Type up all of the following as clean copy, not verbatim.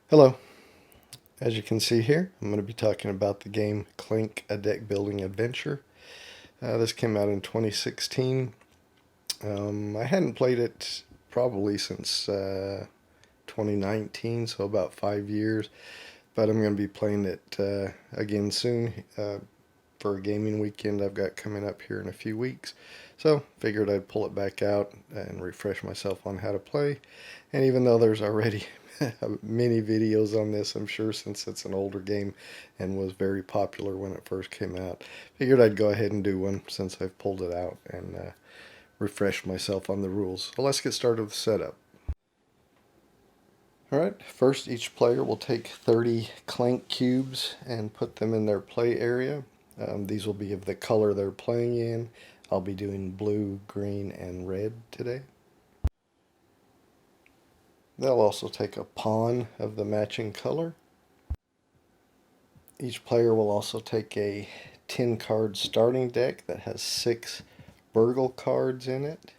Hello. As you can see here, I'm going to be talking about the game Clank, a deck building adventure. This came out in 2016. I hadn't played it probably since 2019, so about 5 years. But I'm going to be playing it again soon for a gaming weekend I've got coming up here in a few weeks. So figured I'd pull it back out and refresh myself on how to play. And even though there's already many videos on this, I'm sure, since it's an older game and was very popular when it first came out, figured I'd go ahead and do one since I've pulled it out and refresh myself on the rules. So let's get started with the setup. Alright, first each player will take 30 Clank cubes and put them in their play area. These will be of the color they're playing in. I'll be doing blue, green, and red today. They'll also take a pawn of the matching color. Each player will also take a 10 card starting deck that has 6 burgle cards in it,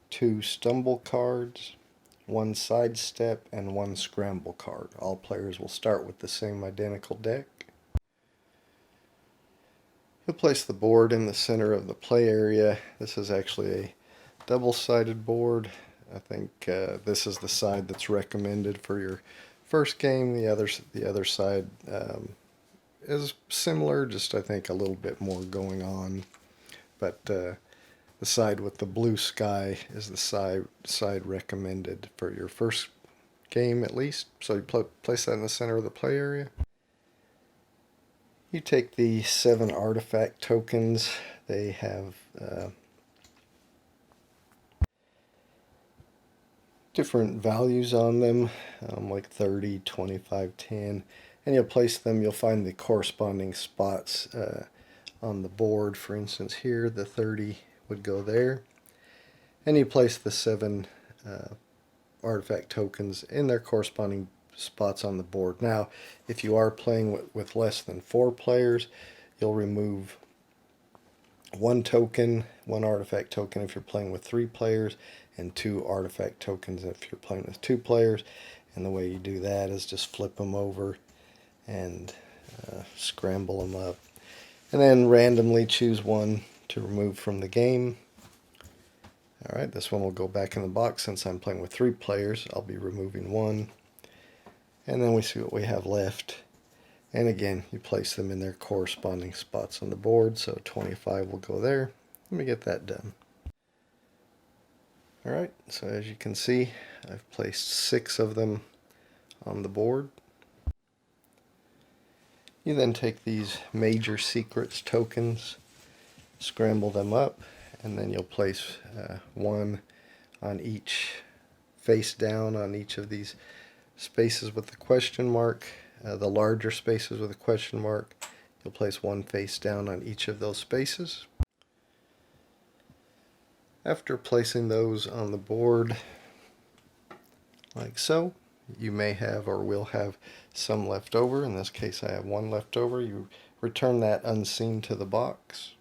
2 stumble cards, 1 sidestep, and 1 scramble card. All players will start with the same identical deck. You'll place the board in the center of the play area. This is actually a double-sided board. I think this is the side that's recommended for your first game. The other side is similar, just I think a little bit more going on. But the side with the blue sky is the side recommended for your first game at least. So you place that in the center of the play area. You take the 7 artifact tokens. They have different values on them, like 30, 25, 10. And you'll place them, you'll find the corresponding spots on the board. For instance, here the 30 would go there. And you place the 7 artifact tokens in their corresponding spots on the board. Now, if you are playing with less than 4 players, you'll remove 1 token, 1 artifact token if you're playing with 3 players, and 2 artifact tokens if you're playing with 2 players. And the way you do that is just flip them over and scramble them up. And then randomly choose 1 to remove from the game. Alright, this one will go back in the box. Since I'm playing with 3 players, I'll be removing 1. And then we see what we have left. And again, you place them in their corresponding spots on the board. So 25 will go there. Let me get that done. Alright, so as you can see, I've placed 6 of them on the board. You then take these major secrets tokens, scramble them up, and then you'll place 1 on each, face down on each of these spaces with the question mark. The larger spaces with a question mark, you'll place 1 face down on each of those spaces. After placing those on the board, like so, you may have or will have some left over. In this case, I have 1 left over. You return that unseen to the box.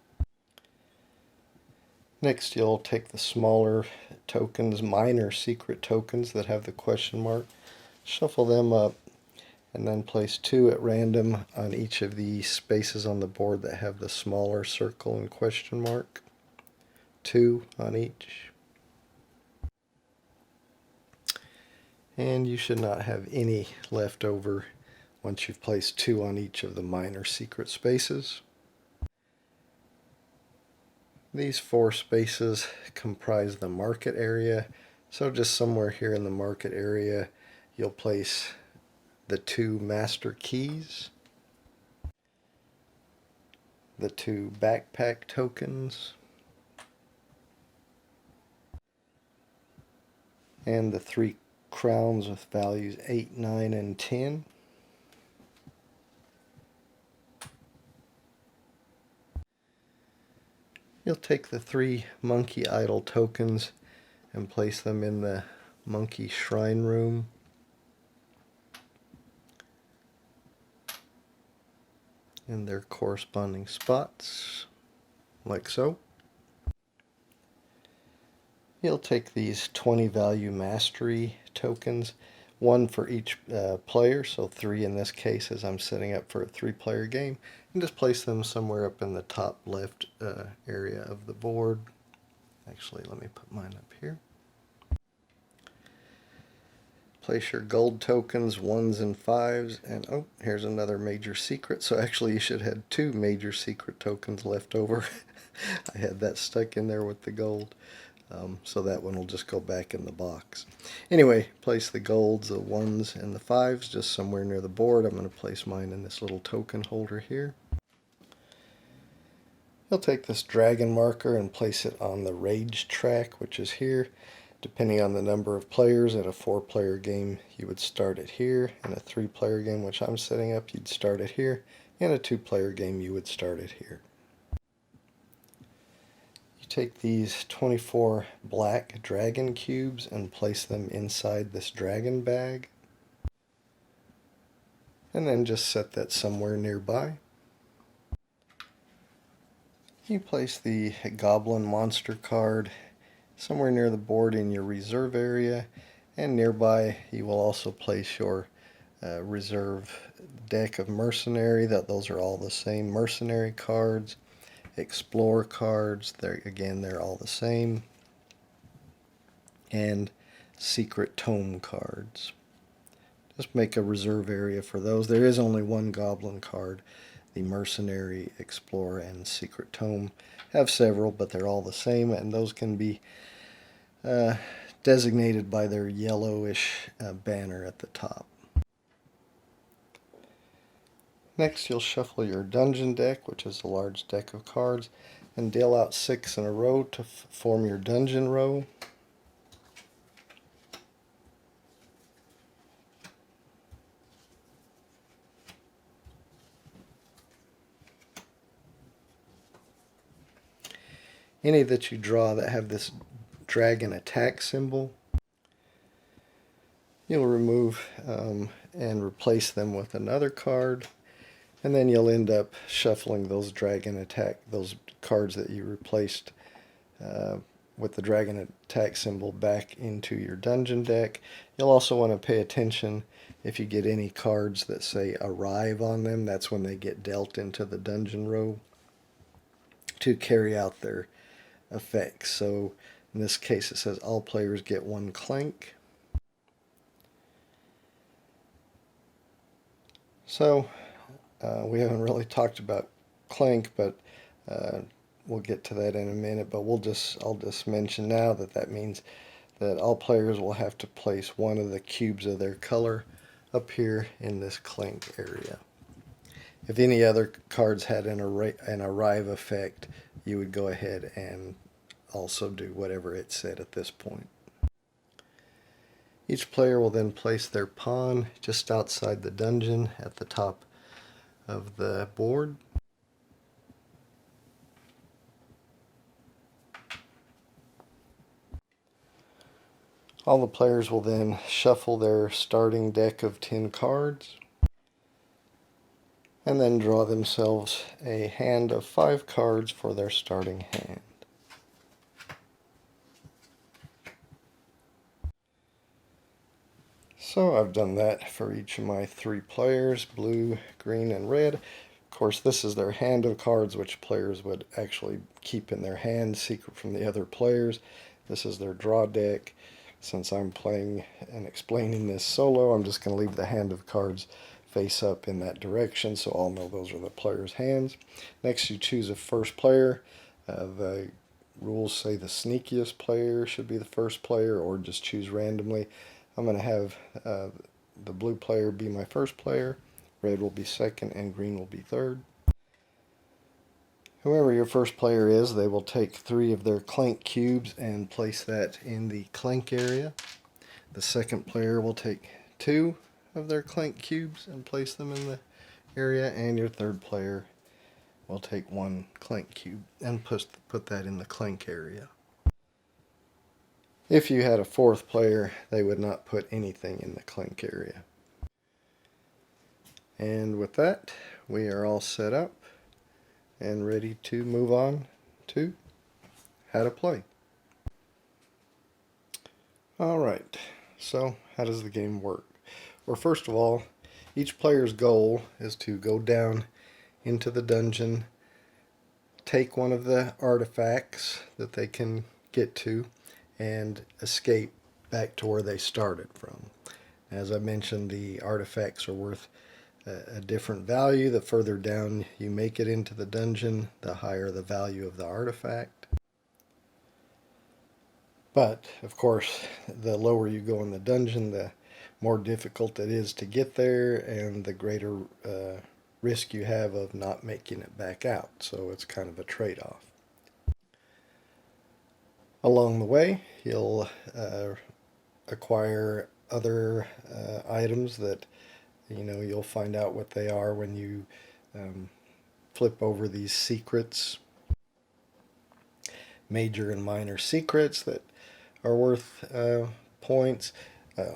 Next, you'll take the smaller tokens, minor secret tokens that have the question mark, shuffle them up, and then place 2 at random on each of the spaces on the board that have the smaller circle and question mark. 2 on each. And you should not have any left over once you've placed 2 on each of the minor secret spaces. These 4 spaces comprise the market area, so just somewhere here in the market area you'll place the 2 master keys, the 2 backpack tokens, and the 3 crowns with values 8, 9, and 10. You'll take the 3 monkey idol tokens and place them in the monkey shrine room. In their corresponding spots, like so. You'll take these 20 value mastery tokens. one for each player, so 3 in this case as I'm setting up for a 3-player game, and just place them somewhere up in the top left area of the board. Actually, let me put mine up here. Place your gold tokens, 1s and 5s, and oh, here's another major secret. So actually you should have 2 major secret tokens left over. I had that stuck in there with the gold. So that one will just go back in the box. Anyway, place the golds, the 1s, and the 5s just somewhere near the board. I'm going to place mine in this little token holder here. You'll take this dragon marker and place it on the rage track, which is here. Depending on the number of players, in a 4-player game you would start it here. In a 3-player game, which I'm setting up, you'd start it here. In a 2-player game, you would start it here. You take these 24 black dragon cubes and place them inside this dragon bag. And then just set that somewhere nearby. You place the goblin monster card somewhere near the board in your reserve area, and nearby you will also place your reserve deck of mercenary. Those are all the same. Mercenary cards, explore cards, they're all the same, and secret tome cards. Just make a reserve area for those. There is only one goblin card. The mercenary, explorer, and secret tome have several, but they're all the same, and those can be designated by their yellowish banner at the top. Next, you'll shuffle your dungeon deck, which is a large deck of cards, and deal out 6 in a row to form your dungeon row. Any that you draw that have this dragon attack symbol, you'll remove and replace them with another card, and then you'll end up shuffling those those cards that you replaced with the dragon attack symbol back into your dungeon deck. You'll also want to pay attention if you get any cards that say arrive on them. That's when they get dealt into the dungeon row to carry out their effects. So in this case it says all players get 1 Clank. So we haven't really talked about Clank, but we'll get to that in a minute. But I'll just mention now that means that all players will have to place 1 of the cubes of their color up here in this Clank area. If any other cards had an arrive effect, you would go ahead and also do whatever it said at this point. Each player will then place their pawn just outside the dungeon at the top of the board. All the players will then shuffle their starting deck of 10 cards and then draw themselves a hand of 5 cards for their starting hand. So I've done that for each of my 3 players, blue, green, and red. Of course, this is their hand of cards, which players would actually keep in their hand, secret from the other players. This is their draw deck. Since I'm playing and explaining this solo, I'm just going to leave the hand of cards face up in that direction, so I'll know those are the players' hands. Next, you choose a first player. The rules say the sneakiest player should be the first player, or just choose randomly. I'm going to have the blue player be my first player, red will be second, and green will be third. Whoever your first player is, they will take 3 of their Clank cubes and place that in the Clank area. The second player will take 2 of their Clank cubes and place them in the area, and your third player will take 1 Clank cube and put that in the Clank area. If you had a 4th player, they would not put anything in the Clank area. And with that, we are all set up and ready to move on to how to play. Alright, so how does the game work? Where first of all, each player's goal is to go down into the dungeon, take one of the artifacts that they can get to, and escape back to where they started from. As I mentioned, the artifacts are worth a different value. The further down you make it into the dungeon, the higher the value of the artifact. But, of course, the lower you go in the dungeon, the more difficult it is to get there, and the greater risk you have of not making it back out. So it's kind of a trade-off. Along the way, you'll acquire other items that you'll find out what they are when you flip over these secrets, major and minor secrets that are worth points.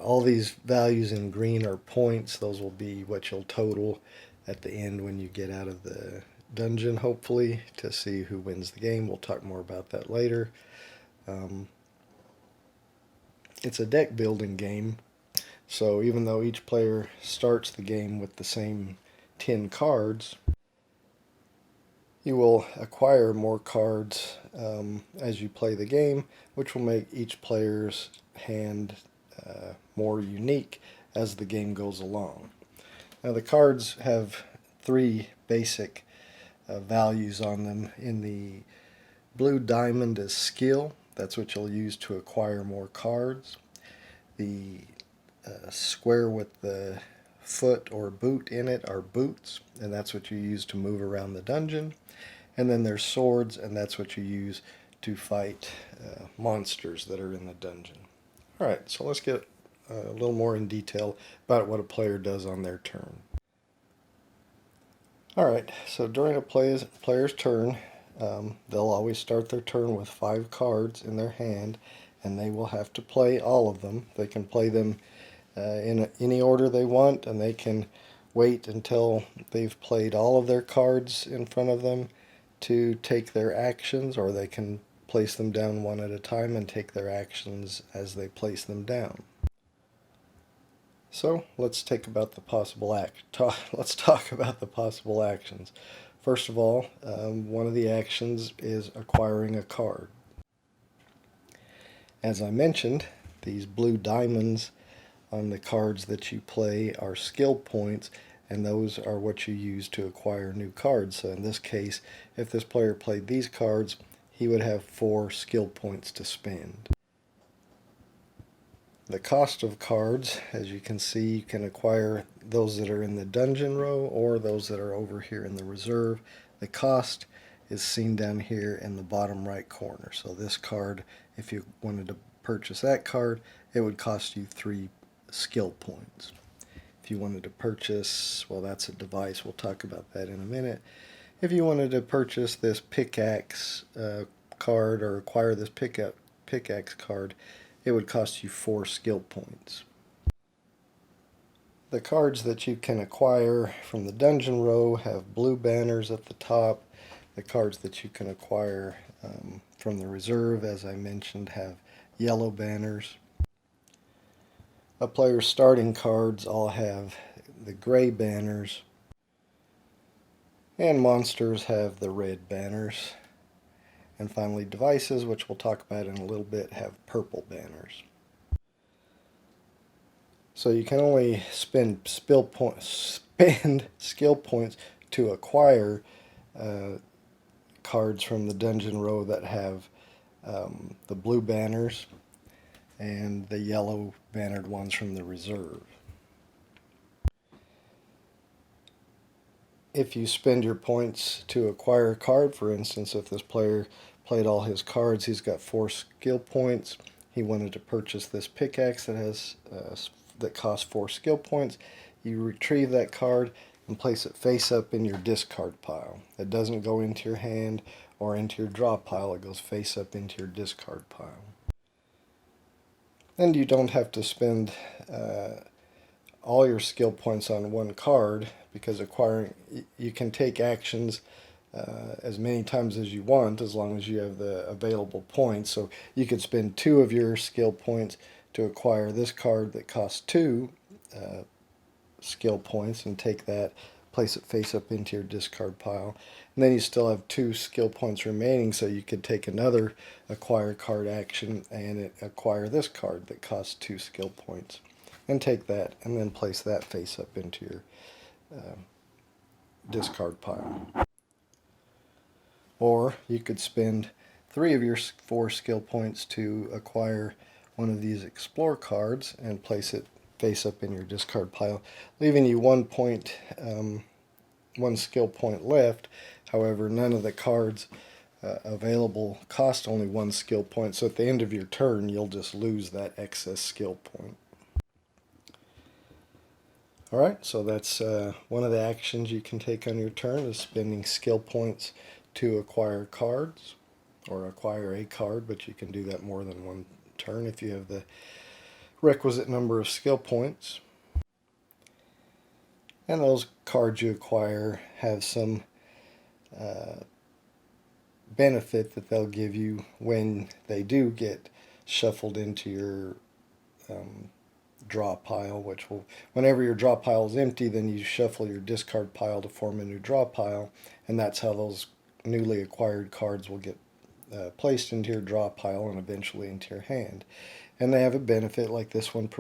All these values in green are points. Those will be what you'll total at the end when you get out of the dungeon, hopefully, to see who wins the game. We'll talk more about that later. It's a deck building game, so even though each player starts the game with the same 10 cards, you will acquire more cards as you play the game, which will make each player's hand more unique as the game goes along. Now the cards have three basic values on them. In the blue diamond is skill. That's what you'll use to acquire more cards. The square with the foot or boot in it are boots, and that's what you use to move around the dungeon. And then there's swords, and that's what you use to fight monsters that are in the dungeon. Alright, so let's get a little more in detail about what a player does on their turn. Alright, so during a player's turn, they'll always start their turn with 5 cards in their hand, and they will have to play all of them. They can play them in any order they want, and they can wait until they've played all of their cards in front of them to take their actions, or they can place them down one at a time and take their actions as they place them down. So let's talk about the possible actions. First of all, one of the actions is acquiring a card. As I mentioned, these blue diamonds on the cards that you play are skill points, and those are what you use to acquire new cards. So in this case, if this player played these cards, he would have 4 skill points to spend. The cost of cards, as you can see, you can acquire those that are in the dungeon row or those that are over here in the reserve. The cost is seen down here in the bottom right corner. So this card, if you wanted to purchase that card, it would cost you 3 skill points. If you wanted to purchase, well, that's a device, we'll talk about that in a minute. If you wanted to purchase this pickaxe card or acquire this pickaxe card, it would cost you 4 skill points. The cards that you can acquire from the dungeon row have blue banners at the top. The cards that you can acquire from the reserve, as I mentioned, have yellow banners. A player's starting cards all have the gray banners, and monsters have the red banners. And finally, devices, which we'll talk about in a little bit, have purple banners. So you can only spend skill points to acquire cards from the dungeon row that have the blue banners and the yellow bannered ones from the reserve. If you spend your points to acquire a card, for instance, if this player played all his cards, he's got 4 skill points. He wanted to purchase this pickaxe that costs 4 skill points. You retrieve that card and place it face up in your discard pile. It doesn't go into your hand or into your draw pile. It goes face up into your discard pile. And you don't have to spend all your skill points on one card, because you can take actions as many times as you want as long as you have the available points. So you could spend 2 of your skill points to acquire this card that costs 2, skill points and take that, place it face up into your discard pile. And then you still have 2 skill points remaining, so you could take another acquire card action and acquire this card that costs 2 skill points. And take that and then place that face up into your discard pile. Or you could spend 3 of your 4 skill points to acquire one of these explore cards and place it face up in your discard pile, leaving you 1 point, 1 skill point left. However, none of the cards available cost only 1 skill point, so at the end of your turn you'll just lose that excess skill point. Alright, so that's one of the actions you can take on your turn, is spending skill points to acquire cards, or acquire a card, but you can do that more than one turn if you have the requisite number of skill points. And those cards you acquire have some benefit that they'll give you when they do get shuffled into your draw pile, which will, whenever your draw pile is empty, then you shuffle your discard pile to form a new draw pile, and that's how those newly acquired cards will get placed into your draw pile and eventually into your hand. And they have a benefit like this one.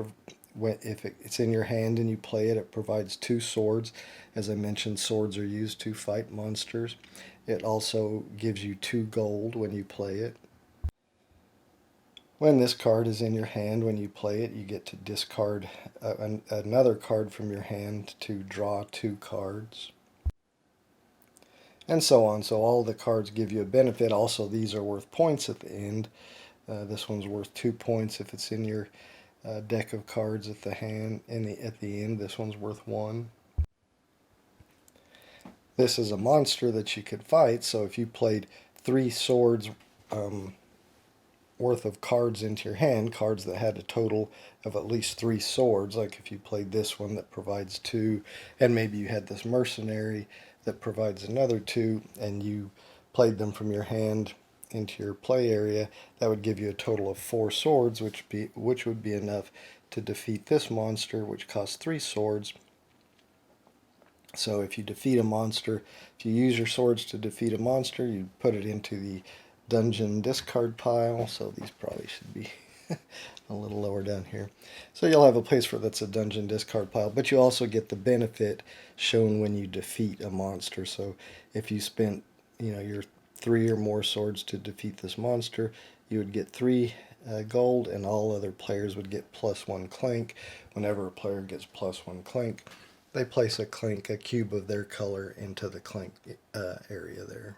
If it's in your hand and you play it, it provides 2 swords. As I mentioned, swords are used to fight monsters. It also gives you 2 gold when you play it. When this card is in your hand, when you play it, you get to discard another card from your hand to draw 2 cards. And so on. So all the cards give you a benefit. Also, these are worth points at the end. This one's worth 2 points if it's in your deck of cards at the end. This one's worth 1. This is a monster that you could fight, so if you played 3 swords worth of cards into your hand, cards that had a total of at least 3 swords, like if you played this one that provides 2, and maybe you had this mercenary that provides another 2, and you played them from your hand into your play area, that would give you a total of 4 swords, which would be enough to defeat this monster, which costs 3 swords. So if you defeat a monster, if you use your swords to defeat a monster, you put it into the dungeon discard pile. So these probably should be a little lower down here. So you'll have a place for that's a dungeon discard pile, but you also get the benefit shown when you defeat a monster. So if you spent, your 3 or more swords to defeat this monster, you would get 3 gold, and all other players would get +1 clank. Whenever a player gets +1 clank, they place a cube of their color into the clank area there.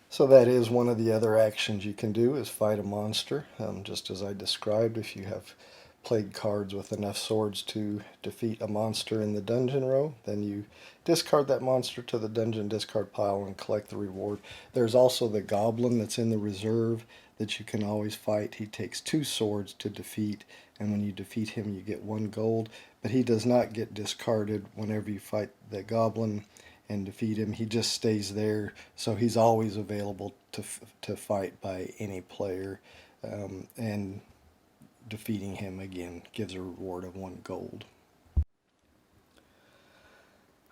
So that is one of the other actions you can do, is fight a monster. Just as I described, if you have played cards with enough swords to defeat a monster in the dungeon row, then you discard that monster to the dungeon discard pile and collect the reward. There's also the goblin that's in the reserve that you can always fight. He takes 2 swords to defeat, and when you defeat him you get 1 gold, but he does not get discarded whenever you fight the goblin and defeat him. He just stays there, so he's always available to fight by any player, and defeating him again gives a reward of 1 gold.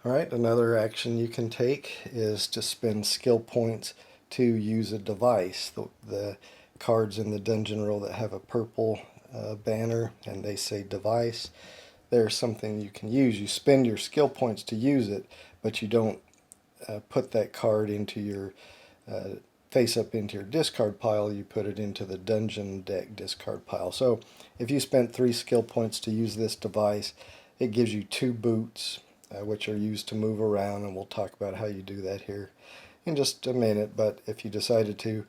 Alright, another action you can take is to spend skill points to use a device. The cards in the dungeon row that have a purple banner and they say device, there's something you can use. You spend your skill points to use it, but you don't put that card into your face up into your discard pile. You put it into the dungeon deck discard pile. So if you spent 3 skill points to use this device, it gives you 2 boots, which are used to move around, and we'll talk about how you do that here in just a minute. But if you decided to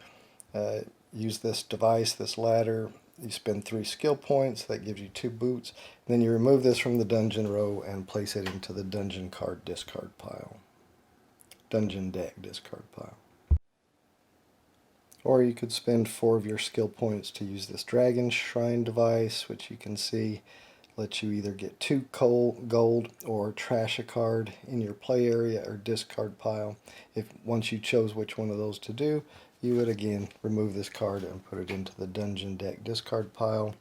use this device, this ladder, you spend 3 skill points, that gives you 2 boots. Then you remove this from the dungeon row and place it into the dungeon card discard pile. Dungeon deck discard pile. Or you could spend 4 of your skill points to use this dragon shrine device, which you can see lets you either get 2 gold or trash a card in your play area or discard pile. Once you chose which one of those to do, you would again remove this card and put it into the dungeon deck discard pile.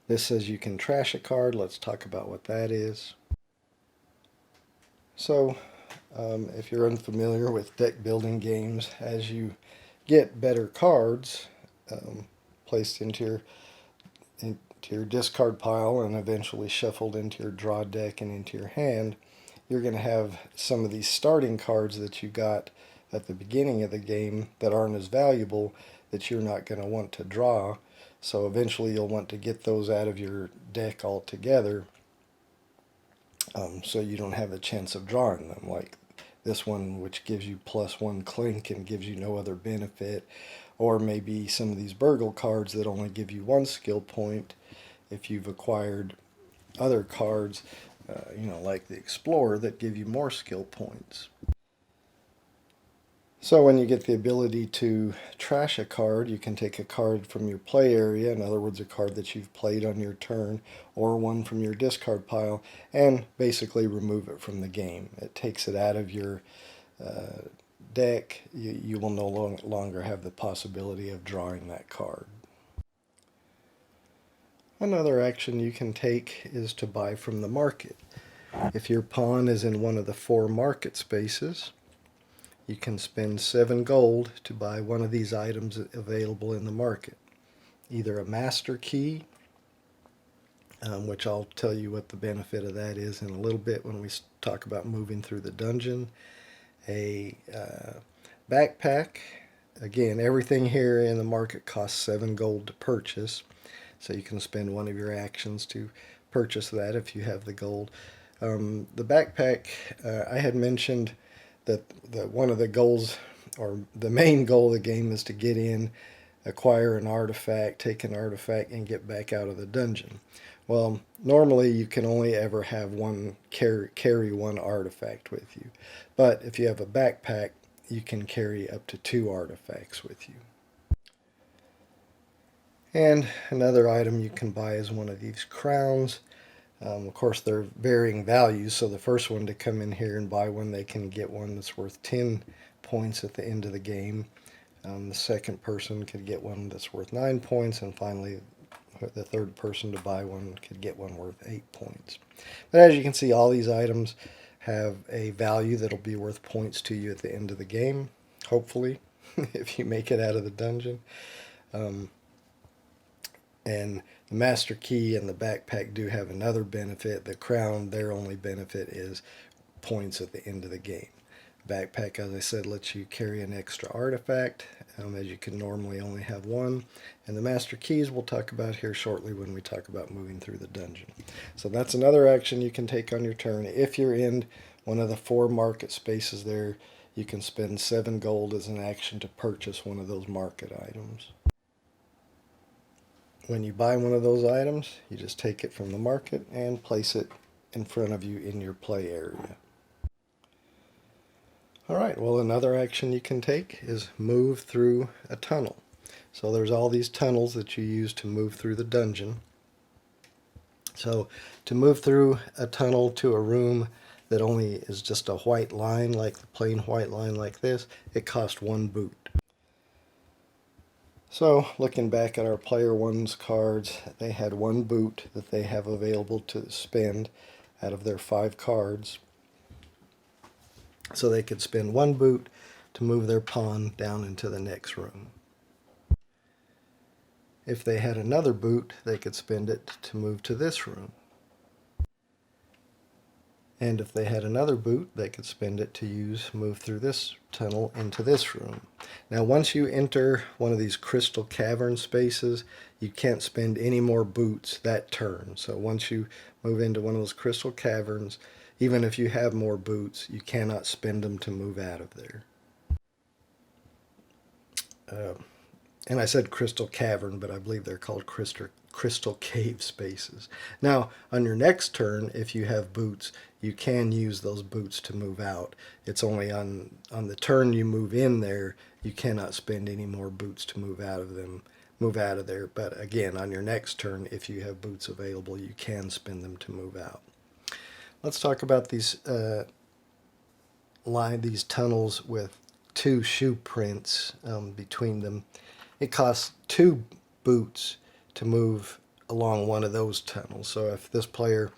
This says you can trash a card. Let's talk about what that is. So, if you're unfamiliar with deck building games, as you get better cards placed into your discard pile and eventually shuffled into your draw deck and into your hand, you're going to have some of these starting cards that you got at the beginning of the game that aren't as valuable that you're not going to want to draw. So eventually you'll want to get those out of your deck altogether, so you don't have a chance of drawing them, like this one, which gives you +1 Clank and gives you no other benefit, or maybe some of these Burgle cards that only give you 1 skill point if you've acquired other cards, like the Explorer, that give you more skill points. So when you get the ability to trash a card, you can take a card from your play area, in other words a card that you've played on your turn, or one from your discard pile, and basically remove it from the game. It takes it out of your deck. You will no longer have the possibility of drawing that card. Another action you can take is to buy from the market. If your pawn is in one of the 4 market spaces, you can spend 7 gold to buy one of these items available in the market. Either a master key, which I'll tell you what the benefit of that is in a little bit when we talk about moving through the dungeon, a backpack. Again, everything here in the market costs 7 gold to purchase, so you can spend one of your actions to purchase that if you have the gold. The backpack, I had mentioned that one of the goals, or the main goal of the game, is to get in, acquire an artifact, take an artifact, and get back out of the dungeon. Well, normally you can only ever have carry one artifact with you, but if you have a backpack, you can carry up to 2 artifacts with you. And another item you can buy is one of these crowns. Of course, they're varying values, so the first one to come in here and buy one, they can get one that's worth 10 points at the end of the game. The second person could get one that's worth 9 points, and finally the third person to buy one could get one worth 8 points. But as you can see, all these items have a value that'll be worth points to you at the end of the game, hopefully, if you make it out of the dungeon. And the master key and the backpack do have another benefit. The crown, their only benefit is points at the end of the game. Backpack, as I said, lets you carry an extra artifact, as you can normally only have one. And the master keys we'll talk about here shortly when we talk about moving through the dungeon. So that's another action you can take on your turn. If you're in one of the 4 market spaces there, you can spend 7 gold as an action to purchase one of those market items. When you buy one of those items, you just take it from the market and place it in front of you in your play area. Alright, well, another action you can take is move through a tunnel. So there's all these tunnels that you use to move through the dungeon. So to move through a tunnel to a room that only is just a white line, like the plain white line like this, it costs 1 boot. So looking back at our player one's cards, they had 1 boot that they have available to spend out of their 5 cards. So they could spend 1 boot to move their pawn down into the next room. If they had another boot, they could spend it to move to this room. And if they had another boot, they could spend it to move through this tunnel into this room. Now, once you enter one of these crystal cavern spaces, you can't spend any more boots that turn. So once you move into one of those crystal caverns, even if you have more boots, you cannot spend them to move out of there. And I said crystal cavern, but I believe they're called crystal cave spaces. Now, on your next turn, if you have boots, you can use those boots to move out. It's only on the turn you move in there, you cannot spend any more boots to move out of there. But again, on your next turn, if you have boots available, you can spend them to move out. Let's talk about these tunnels with 2 shoe prints between them. It costs 2 boots to move along one of those tunnels. So if this player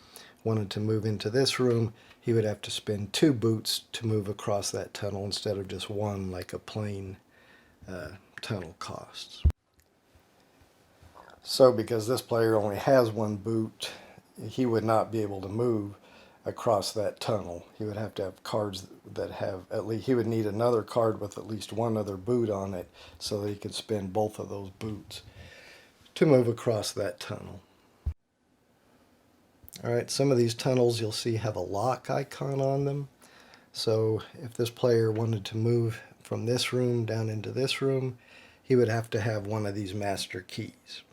wanted to move into this room, he would have to spend 2 boots to move across that tunnel instead of just one like a plain tunnel costs. So because this player only has 1 boot, he would not be able to move across that tunnel. He would have to have cards that have at least, he would need another card with at least 1 other boot on it so that he could spend both of those boots to move across that tunnel. Alright, some of these tunnels you'll see have a lock icon on them. So if this player wanted to move from this room down into this room, he would have to have one of these master keys.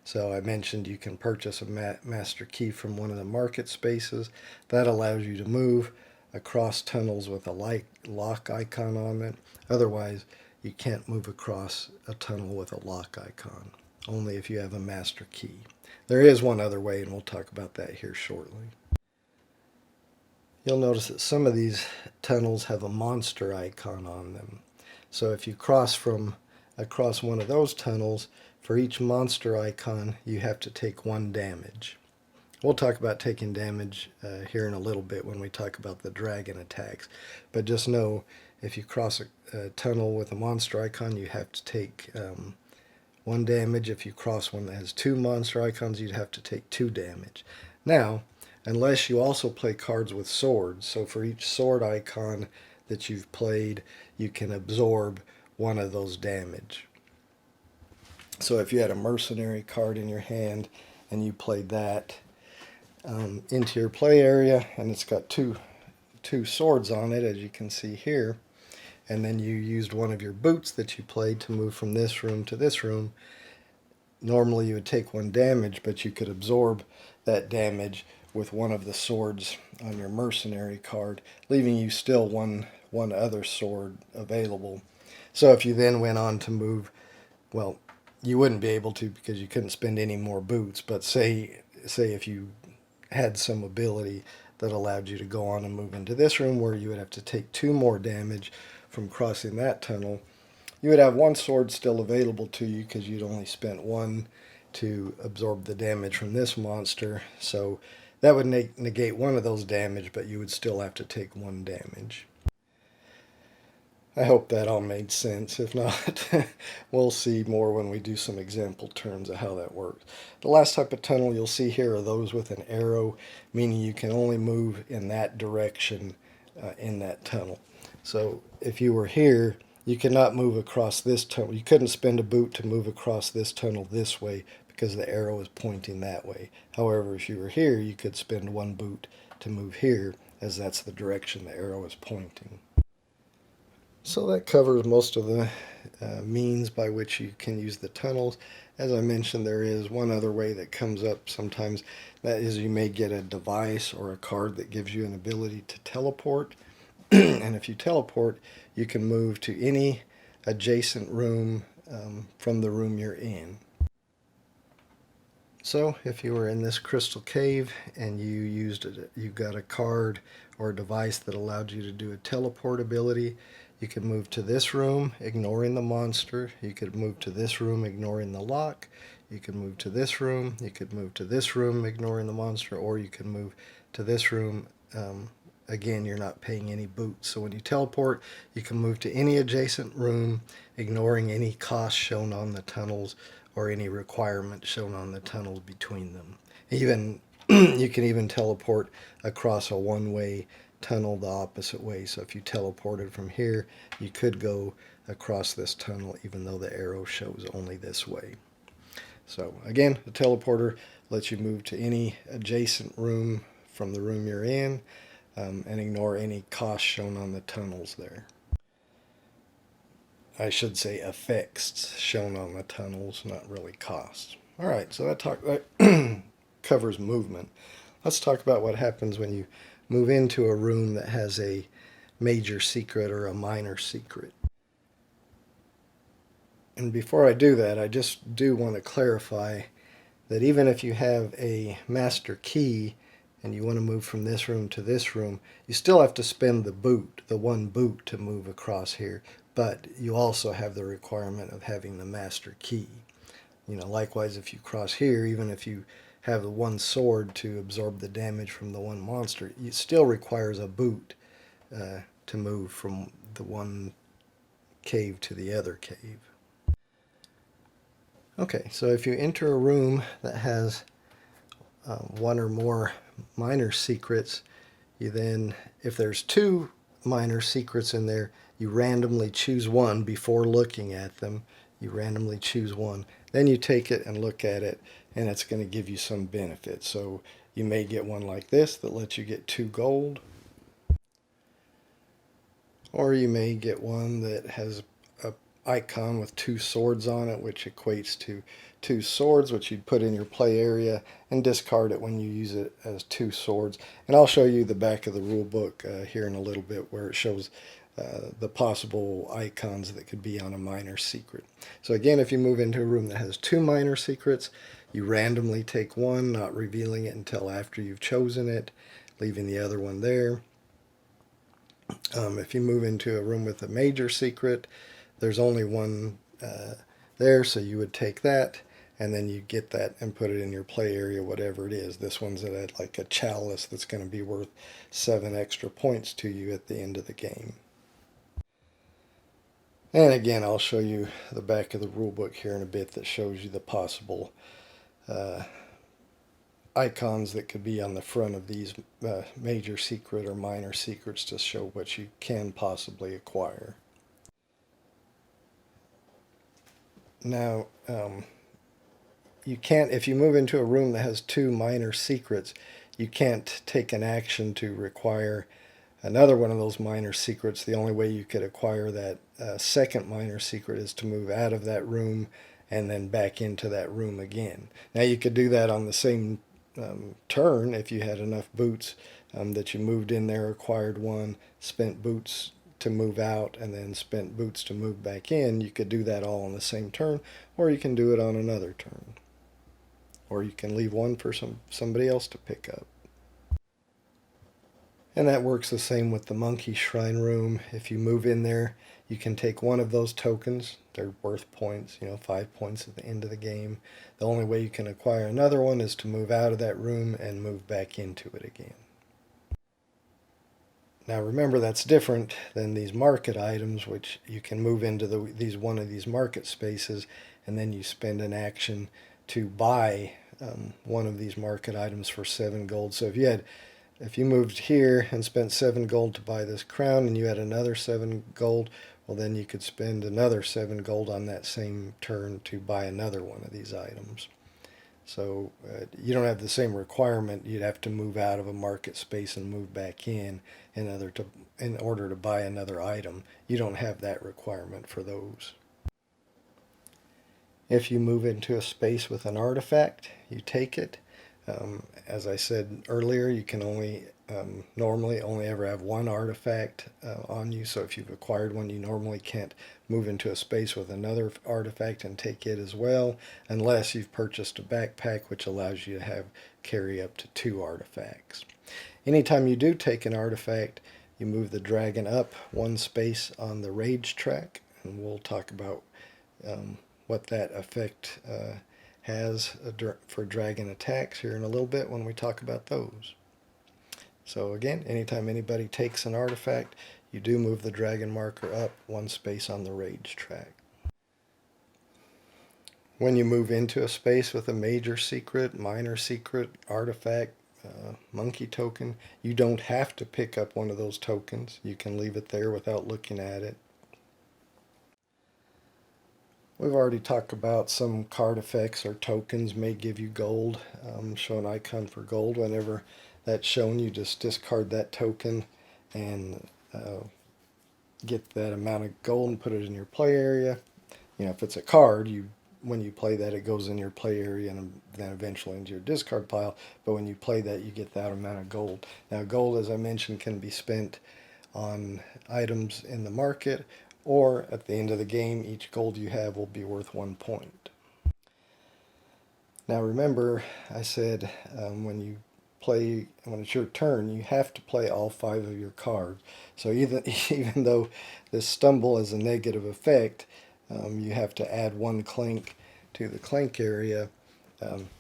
So I mentioned you can purchase a master key from one of the market spaces. That allows you to move across tunnels with a lock icon on it. Otherwise, you can't move across a tunnel with a lock icon, only if you have a master key. There is one other way, and we'll talk about that here shortly. You'll notice that some of these tunnels have a monster icon on them. So if you cross from across one of those tunnels, for each monster icon, you have to take 1 damage. We'll talk about taking damage here in a little bit when we talk about the dragon attacks. But just know, if you cross a tunnel with a monster icon, you have to take 1 damage. If you cross one that has 2 monster icons, you'd have to take 2 damage. Now, unless you also play cards with swords, so for each sword icon that you've played, you can absorb 1 of those damage. So if you had a mercenary card in your hand and you played that into your play area, and it's got two swords on it, as you can see here, and then you used one of your boots that you played to move from this room to this room, normally you would take 1 damage, but you could absorb that damage with one of the swords on your mercenary card, leaving you still one other sword available. So if you then went on to move, well, you wouldn't be able to because you couldn't spend any more boots, but say if you had some ability that allowed you to go on and move into this room where you would have to take 2 more damage from crossing that tunnel, you would have 1 sword still available to you because you'd only spent 1 to absorb the damage from this monster. So that would negate 1 of those damage, but you would still have to take 1 damage. I hope that all made sense. If not, we'll see more when we do some example terms of how that works. The last type of tunnel you'll see here are those with an arrow, meaning you can only move in that direction in that tunnel. So if you were here, you cannot move across this tunnel. You couldn't spend a boot to move across this tunnel this way because the arrow is pointing that way. However, if you were here, you could spend 1 boot to move here, as that's the direction the arrow is pointing. So that covers most of the means by which you can use the tunnels. As I mentioned, there is one other way that comes up sometimes. That is, you may get a device or a card that gives you an ability to teleport. And if you teleport, you can move to any adjacent room from the room you're in. So if you were in this crystal cave and you got a card or a device that allowed you to do a teleport ability, you could move to this room, ignoring the monster. You could move to this room, ignoring the lock. You could move to this room. You could move to this room, ignoring the monster. Or you can move to this room. Again, you're not paying any boots. So when you teleport, you can move to any adjacent room, ignoring any cost shown on the tunnels or any requirement shown on the tunnels between them. Even you can even teleport across a one-way tunnel the opposite way. So if you teleported from here, you could go across this tunnel even though the arrow shows only this way. So again, the teleporter lets you move to any adjacent room from the room you're in and ignore any cost shown on the tunnels there. I should say effects shown on the tunnels, not really costs. Alright, so that covers movement. Let's talk about what happens when you move into a room that has a major secret or a minor secret. And before I do that, I just do want to clarify that even if you have a master key and you want to move from this room to this room, you still have to spend the 1 boot to move across here, but you also have the requirement of having the master key. Likewise, if you cross here, even if you have the one sword to absorb the damage from the one monster, it still requires a boot to move from the one cave to the other cave. Okay, so if you enter a room that has one or more minor secrets, you then, if there's two minor secrets in there, you randomly choose one before looking at them. You randomly choose one. Then you take it and look at it, and it's going to give you some benefit. So you may get one like this that lets you get 2 gold. Or you may get one that has a icon with 2 swords on it, which equates to 2 swords, which you'd put in your play area and discard it when you use it as 2 swords. And I'll show you the back of the rule book here in a little bit, where it shows the possible icons that could be on a minor secret. So again, if you move into a room that has 2 minor secrets, you randomly take one, not revealing it until after you've chosen it, leaving the other one there. If you move into a room with a major secret, there's only one there, so you would take that, and then you get that and put it in your play area, whatever it is. This one's at like a chalice that's going to be worth 7 extra points to you at the end of the game. And again, I'll show you the back of the rule book here in a bit that shows you the possible icons that could be on the front of these major secret or minor secrets to show what you can possibly acquire. Now, you can't, if you move into a room that has 2 minor secrets, you can't take an action to require another one of those minor secrets. The only way you could acquire that second minor secret is to move out of that room and then back into that room again. Now, you could do that on the same turn if you had enough boots that you moved in there, acquired one, spent boots to move out, and then spent boots to move back in. You could do that all on the same turn, or you can do it on another turn, or you can leave one for somebody else to pick up. And that works the same with the monkey shrine room. If you move in there, you can take one of those tokens. They're worth points, 5 points at the end of the game. The only way you can acquire another one is to move out of that room and move back into it again. Now remember, that's different than these market items, which you can move into one of these market spaces, and then you spend an action to buy one of these market items for 7 gold. So if you moved here and spent 7 gold to buy this crown, and you had another 7 gold, well, then you could spend another 7 gold on that same turn to buy another one of these items. So you don't have the same requirement. You'd have to move out of a market space and move back in order to buy another item. You don't have that requirement for those. If you move into a space with an artifact, you take it. As I said earlier, you can normally only ever have one artifact on you. So if you've acquired one, you normally can't move into a space with another artifact and take it as well, unless you've purchased a backpack, which allows you to carry up to 2 artifacts. Anytime you do take an artifact, you move the dragon up 1 space on the rage track, and we'll talk about what that effect has for dragon attacks here in a little bit when we talk about those. So again, anytime anybody takes an artifact, you do move the dragon marker up 1 space on the rage track. When you move into a space with a major secret, minor secret, artifact, monkey token, you don't have to pick up one of those tokens. You can leave it there without looking at it. We've already talked about some card effects or tokens may give you gold. Show an icon for gold. Whenever that's shown, you just discard that token and get that amount of gold and put it in your play area. If it's a card, when you play that, it goes in your play area and then eventually into your discard pile. But when you play that, you get that amount of gold. Now, gold, as I mentioned, can be spent on items in the market, or at the end of the game, each gold you have will be worth 1 point. Now remember, I said when it's your turn, you have to play all 5 of your cards. So even though this stumble is a negative effect, you have to add 1 clank to the Clank area,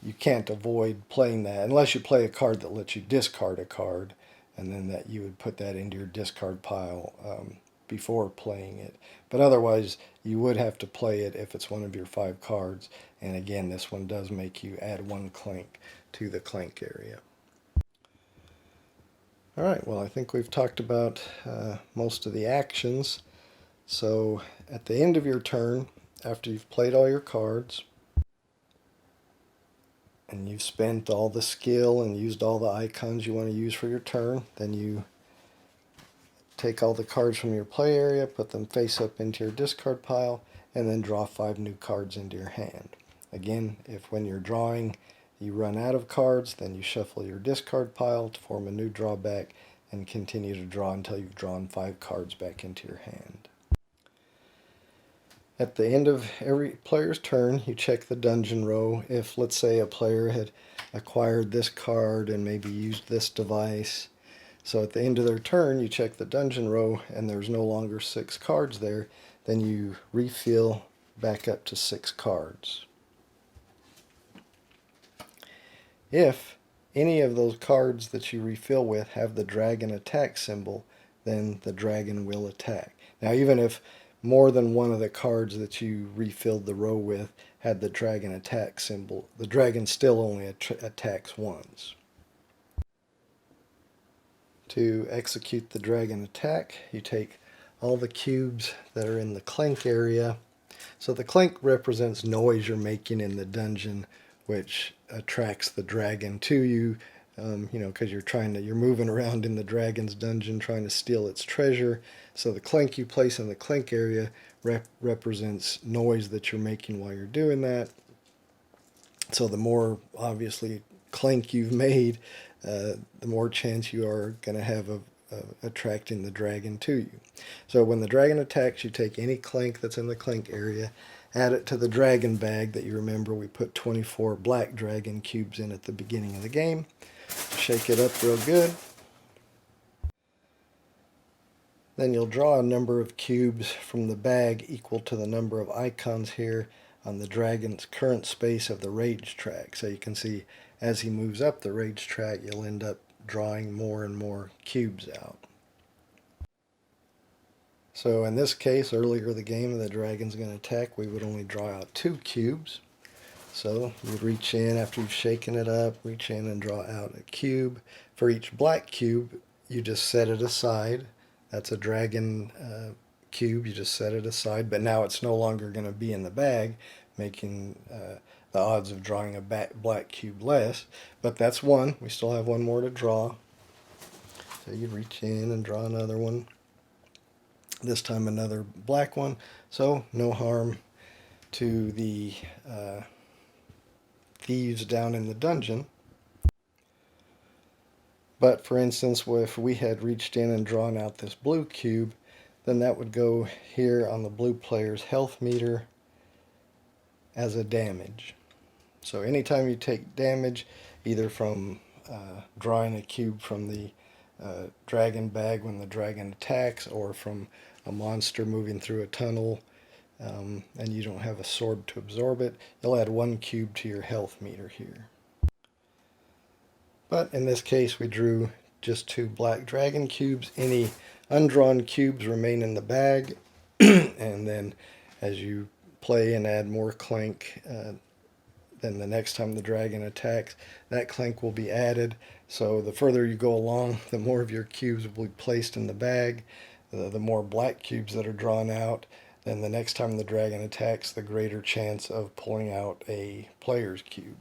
you can't avoid playing that unless you play a card that lets you discard a card, and then that you would put that into your discard pile before playing it. But otherwise, you would have to play it if it's one of your 5 cards. And again, this one does make you add 1 Clank to the Clank area. Alright, well, I think we've talked about most of the actions. So at the end of your turn, after you've played all your cards, and you've spent all the skill and used all the icons you want to use for your turn, then you take all the cards from your play area, put them face up into your discard pile, and then draw 5 new cards into your hand. Again, if when you're drawing you run out of cards, then you shuffle your discard pile to form a new drawback and continue to draw until you've drawn 5 cards back into your hand. At the end of every player's turn, you check the dungeon row. If, let's say, a player had acquired this card and maybe used this device, so at the end of their turn, you check the dungeon row and there's no longer 6 cards there, then you refill back up to 6 cards. If any of those cards that you refill with have the dragon attack symbol, then the dragon will attack. Now, even if more than one of the cards that you refilled the row with had the dragon attack symbol, the dragon still only attacks once. To execute the dragon attack, you take all the cubes that are in the Clank area. So the Clank represents noise you're making in the dungeon, which attracts the dragon to you. Because you're moving around in the dragon's dungeon trying to steal its treasure. So the Clank you place in the Clank area represents noise that you're making while you're doing that. So the more, obviously, Clank you've made, the more chance you are going to have of attracting the dragon to you. So when the dragon attacks, you take any Clank that's in the Clank area, add it to the dragon bag that you remember we put 24 black dragon cubes in at the beginning of the game. Shake it up real good. Then you'll draw a number of cubes from the bag equal to the number of icons here on the dragon's current space of the rage track. So you can see as he moves up the rage track, you'll end up drawing more and more cubes out. So in this case, earlier in the game, the dragon's going to attack, we would only draw out 2 cubes. So you reach in after you've shaken it up, reach in and draw out a cube. For each black cube, you just set it aside. That's a dragon cube, you just set it aside, but now it's no longer going to be in the bag, making the odds of drawing a black cube less. But that's one. We still have one more to draw. So you reach in and draw another one. This time another black one. So no harm to the thieves down in the dungeon. But for instance, if we had reached in and drawn out this blue cube, then that would go here on the blue player's health meter as a damage. So anytime you take damage, either from drawing a cube from the dragon bag when the dragon attacks, or from a monster moving through a tunnel, and you don't have a sword to absorb it, you'll add 1 cube to your health meter here. But in this case, we drew just 2 black dragon cubes. Any undrawn cubes remain in the bag, and then as you play and add more Clank, then the next time the dragon attacks, that Clank will be added. So the further you go along, the more of your cubes will be placed in the bag. The more black cubes that are drawn out, then the next time the dragon attacks, the greater chance of pulling out a player's cube.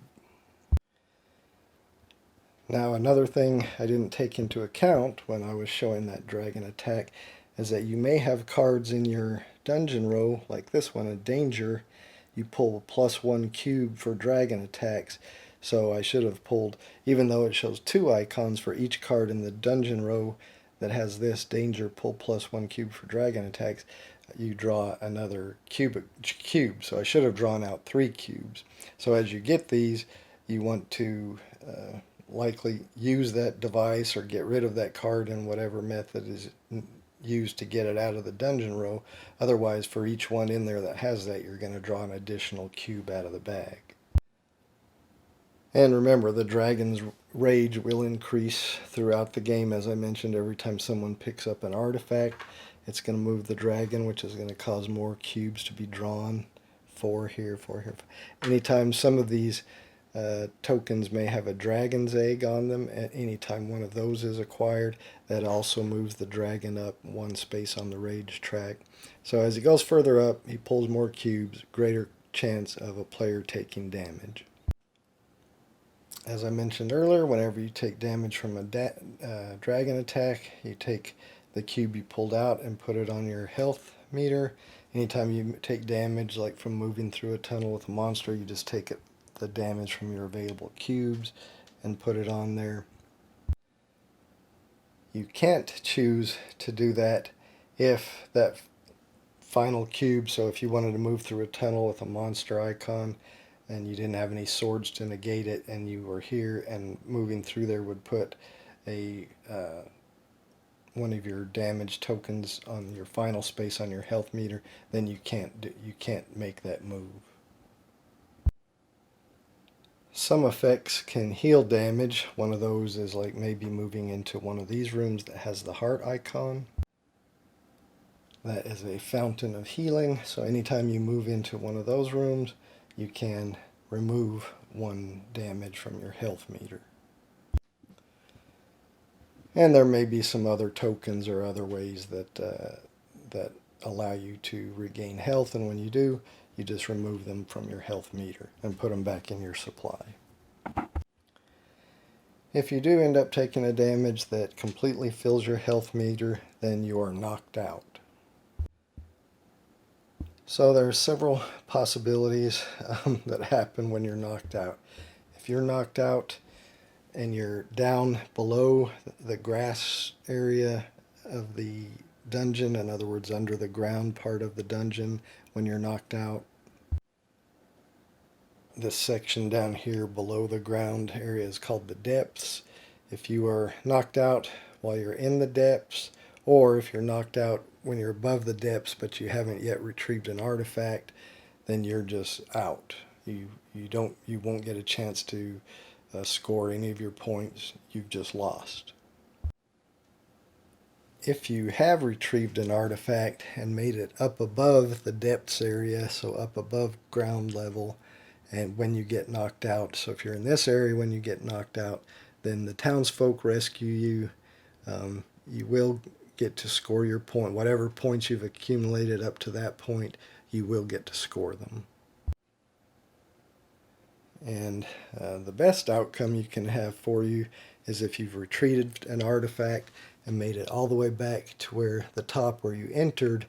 Now, another thing I didn't take into account when I was showing that dragon attack is that you may have cards in your dungeon row, like this one, a danger. You pull a +1 cube for dragon attacks. So I should have pulled, even though it shows 2 icons for each card in the dungeon row that has this danger, pull +1 cube for dragon attacks, you draw another cube. So I should have drawn out 3 cubes. So as you get these, you want to likely use that device or get rid of that card in whatever method is use to get it out of the dungeon row. Otherwise, for each one in there that has that, you're going to draw an additional cube out of the bag. And remember, the dragon's rage will increase throughout the game. As I mentioned, every time someone picks up an artifact, it's going to move the dragon, which is going to cause more cubes to be drawn. 4 here, 4 here. Anytime some of these tokens may have a dragon's egg on them, at any time one of those is acquired, that also moves the dragon up 1 space on the rage track. So as he goes further up, he pulls more cubes, greater chance of a player taking damage. As I mentioned earlier, whenever you take damage from a dragon attack, you take the cube you pulled out and put it on your health meter. Anytime you take damage, like from moving through a tunnel with a monster, you just take the damage from your available cubes and put it on there. You can't choose to do that if that final cube, so if you wanted to move through a tunnel with a monster icon and you didn't have any swords to negate it, and you were here and moving through there would put a one of your damage tokens on your final space on your health meter, then you can't make that move. Some effects can heal damage. One of those is like maybe moving into one of these rooms that has the heart icon. That is a fountain of healing, so anytime you move into one of those rooms, you can remove 1 damage from your health meter. And there may be some other tokens or other ways that that allow you to regain health, and when you do, you just remove them from your health meter and put them back in your supply. If you do end up taking a damage that completely fills your health meter, then you are knocked out. So there are several possibilities that happen when you're knocked out. If you're knocked out and you're down below the grass area of the dungeon, in other words, under the ground part of the dungeon when you're knocked out, this section down here below the ground area is called the depths. If you are knocked out while you're in the depths, or if you're knocked out when you're above the depths but you haven't yet retrieved an artifact, then you're just out. You won't get a chance to score any of your points. You've just lost. If you have retrieved an artifact and made it up above the depths area, so up above ground level, and when you get knocked out, so if you're in this area when you get knocked out, then the townsfolk rescue you. You will get to score your point. Whatever points you've accumulated up to that point, you will get to score them. And the best outcome you can have for you is if you've retreated an artifact and made it all the way back to where the top where you entered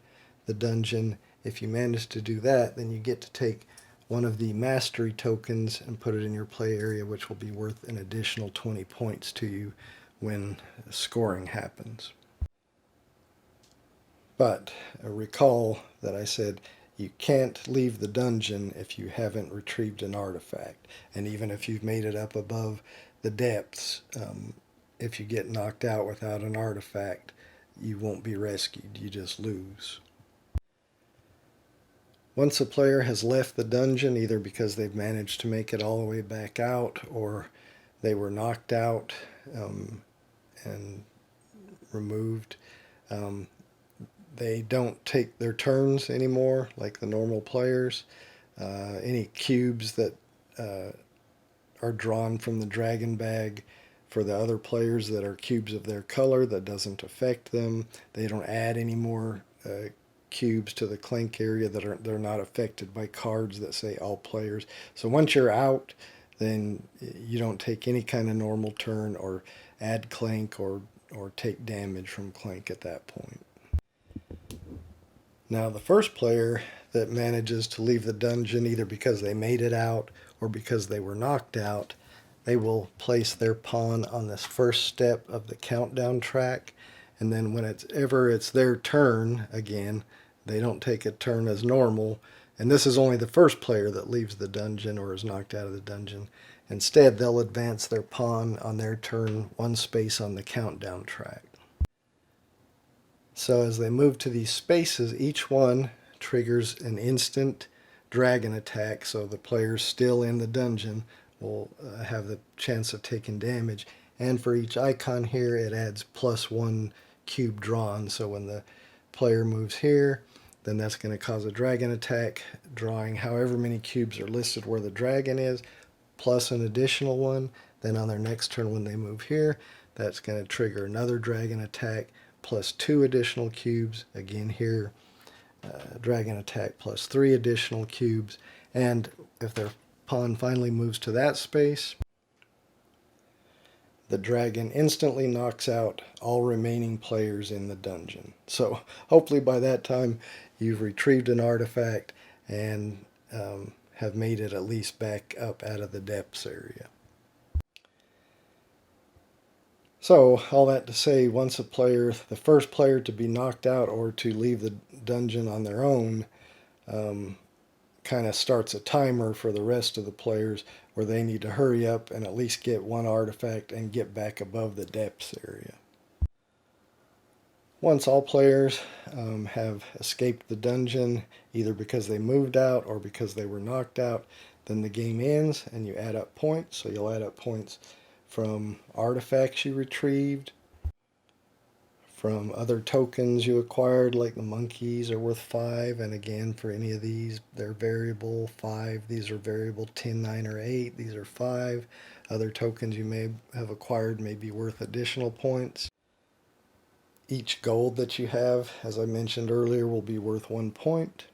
the dungeon. If you manage to do that, then you get to take one of the mastery tokens and put it in your play area, which will be worth an additional 20 points to you when scoring happens. But recall that I said you can't leave the dungeon if you haven't retrieved an artifact. And even if you've made it up above the depths, if you get knocked out without an artifact, you won't be rescued. You just lose. Once a player has left the dungeon, either because they've managed to make it all the way back out or they were knocked out and removed, they don't take their turns anymore like the normal players. Any cubes that are drawn from the dragon bag for the other players that are cubes of their color, that doesn't affect them. They don't add any more cubes to the Clank area they're not affected by cards that say all players. So once you're out, then you don't take any kind of normal turn or add Clank or take damage from Clank at that point. Now the first player that manages to leave the dungeon either because they made it out or because they were knocked out, they will place their pawn on this first step of the countdown track, and then when it's their turn again, they don't take a turn as normal, and this is only the first player that leaves the dungeon or is knocked out of the dungeon. Instead, they'll advance their pawn on their turn 1 space on the countdown track. So as they move to these spaces, each one triggers an instant dragon attack, so the players still in the dungeon will have the chance of taking damage. And for each icon here, it adds +1 cube drawn. So when the player moves here, then that's going to cause a dragon attack, drawing however many cubes are listed where the dragon is, plus an additional one. Then on their next turn when they move here, that's going to trigger another dragon attack, plus 2 additional cubes. Again here, dragon attack plus 3 additional cubes. And if their pawn finally moves to that space, the dragon instantly knocks out all remaining players in the dungeon. So hopefully by that time you've retrieved an artifact and have made it at least back up out of the depths area. So all that to say, once a player, the first player to be knocked out or to leave the dungeon on their own, kind of starts a timer for the rest of the players where they need to hurry up and at least get one artifact and get back above the depths area. Once all players have escaped the dungeon, either because they moved out or because they were knocked out, then the game ends and you add up points. So you'll add up points from artifacts you retrieved, from other tokens you acquired, like the monkeys are worth 5, and again for any of these they're variable 5. These are variable 10, 9, or 8. These are 5. Other tokens you may have acquired may be worth additional points. Each gold that you have, as I mentioned earlier, will be worth 1 point.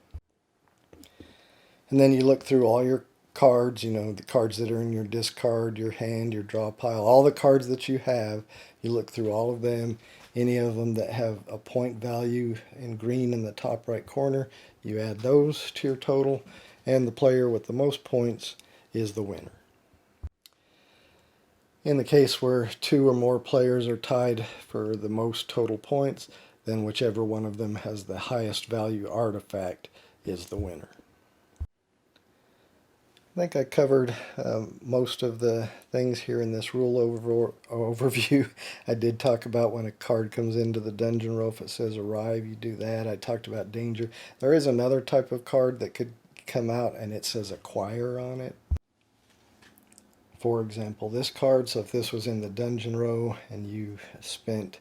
And then you look through all your cards, you know, the cards that are in your discard, your hand, your draw pile, all the cards that you have, you look through all of them. Any of them that have a point value in green in the top right corner, you add those to your total, and the player with the most points is the winner. In the case where 2 or more players are tied for the most total points, then whichever one of them has the highest value artifact is the winner. I think I covered most of the things here in this rule overview. I did talk about when a card comes into the dungeon row, if it says arrive, you do that. I talked about danger. There is another type of card that could come out and it says acquire on it. For example, this card, so if this was in the dungeon row and you spent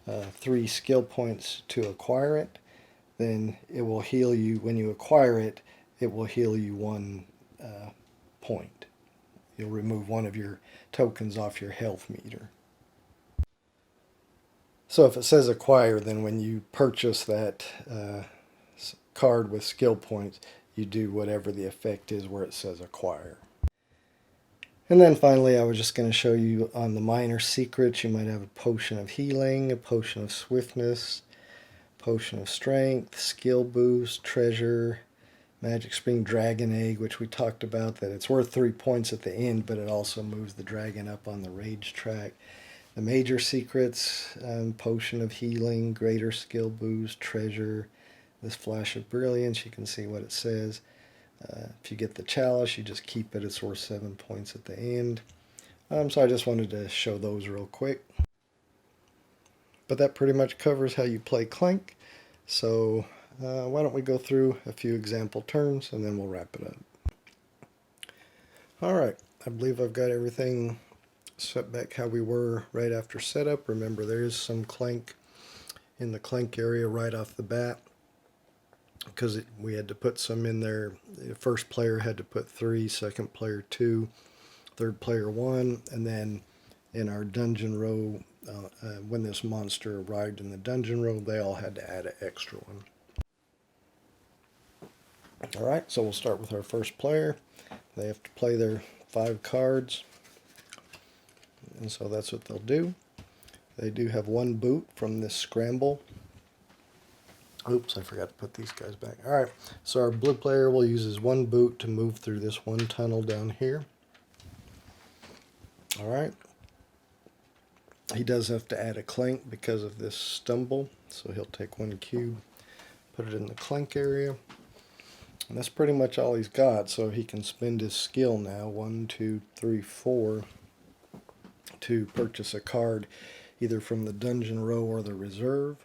3 skill points to acquire it, then it will heal you. When you acquire it, it will heal you 1 point. You'll remove one of your tokens off your health meter. So if it says acquire, then when you purchase that card with skill points, you do whatever the effect is where it says acquire. And then finally, I was just going to show you on the minor secrets, you might have a potion of healing, a potion of swiftness, potion of strength, skill boost, treasure, magic spring, dragon egg, which we talked about, that it's worth 3 points at the end, but it also moves the dragon up on the rage track. The major secrets, potion of healing, greater skill boost, treasure, this flash of brilliance, you can see what it says. If you get the chalice, you just keep it. It's worth 7 points at the end. So I just wanted to show those real quick. But that pretty much covers how you play Clank. So why don't we go through a few example turns and then we'll wrap it up. Alright, I believe I've got everything set back how we were right after setup. Remember, there is some Clank in the Clank area right off the bat, because we had to put some in there. The first player had to put 3, second player 2, third player 1, and then in our dungeon row, when this monster arrived in the dungeon row, they all had to add an extra one. Alright, so we'll start with our first player. They have to play their 5 cards, and so that's what they'll do. They do have 1 boot from this scramble. Oops, I forgot to put these guys back. Alright, so our blue player will use his 1 boot to move through this 1 tunnel down here. Alright. He does have to add a Clank because of this stumble, so he'll take 1 cube, put it in the Clank area. And that's pretty much all he's got, so he can spend his skill now, 1, 2, 3, 4, to purchase a card either from the dungeon row or the reserve.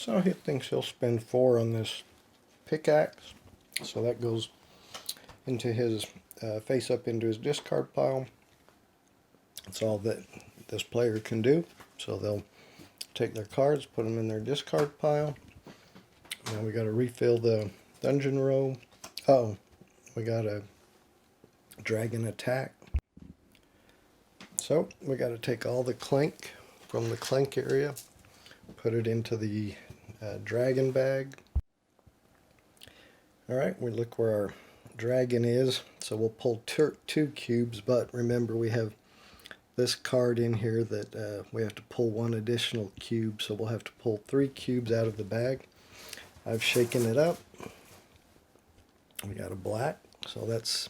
So he thinks he'll spend 4 on this pickaxe. So that goes into his face up into his discard pile. That's all that this player can do. So they'll take their cards, put them in their discard pile. Now we got to refill the dungeon row. Oh, we got a dragon attack. So we got to take all the Clank from the Clank area, put it into the dragon bag. Alright, we look where our dragon is. So we'll pull 2 cubes, but remember we have this card in here that we have to pull 1 additional cube, so we'll have to pull 3 cubes out of the bag. I've shaken it up. We got a black, so that's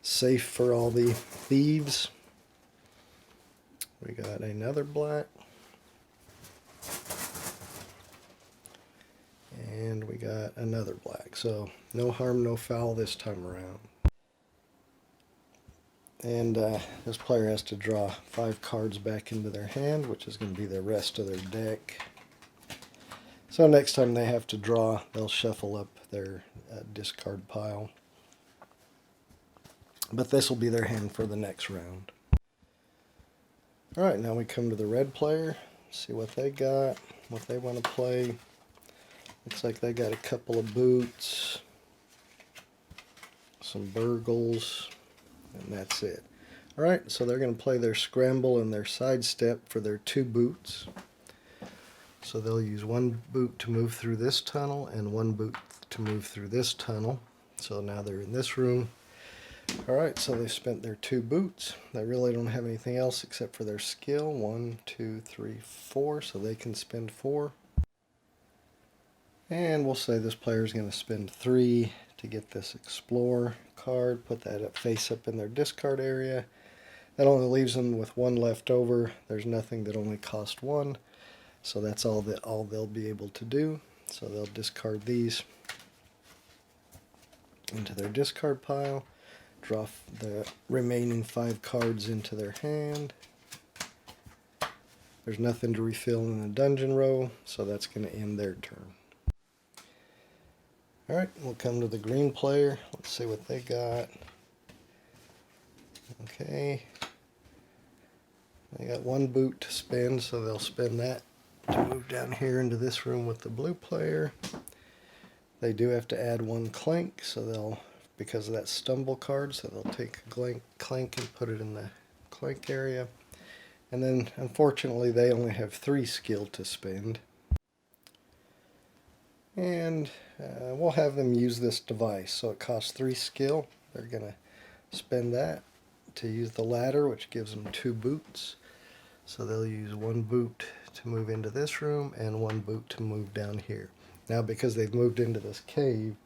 safe for all the thieves. We got another black. And we got another black. So no harm, no foul this time around. And this player has to draw 5 cards back into their hand, which is going to be the rest of their deck. So next time they have to draw, they'll shuffle up their discard pile. But this will be their hand for the next round. Alright, now we come to the red player. See what they got, what they want to play. Looks like they got a couple of boots, some burgles, and that's it. Alright, so they're going to play their scramble and their sidestep for their 2 boots. So they'll use 1 boot to move through this tunnel and 1 boot to move through this tunnel. So now they're in this room. Alright, so they spent their 2 boots. They really don't have anything else except for their skill. 1, 2, 3, 4, so they can spend 4. And we'll say this player is going to spend 3 to get this Explore card. Put that up face up in their discard area. That only leaves them with 1 left over. There's nothing that only cost 1. So that's all they'll be able to do. So they'll discard these into their discard pile. Draw the remaining 5 cards into their hand. There's nothing to refill in the dungeon row, so that's going to end their turn. Alright, we'll come to the green player. Let's see what they got. Okay. They got 1 boot to spend, so they'll spend that to move down here into this room with the blue player. They do have to add 1 Clank, so they'll, because of that stumble card, so they'll take a Clank and put it in the Clank area. And then, unfortunately, they only have 3 skill to spend. And we'll have them use this device. So it costs 3 skill. They're going to spend that to use the ladder, which gives them 2 boots. So they'll use 1 boot to move into this room and 1 boot to move down here. Now, because they've moved into this cave,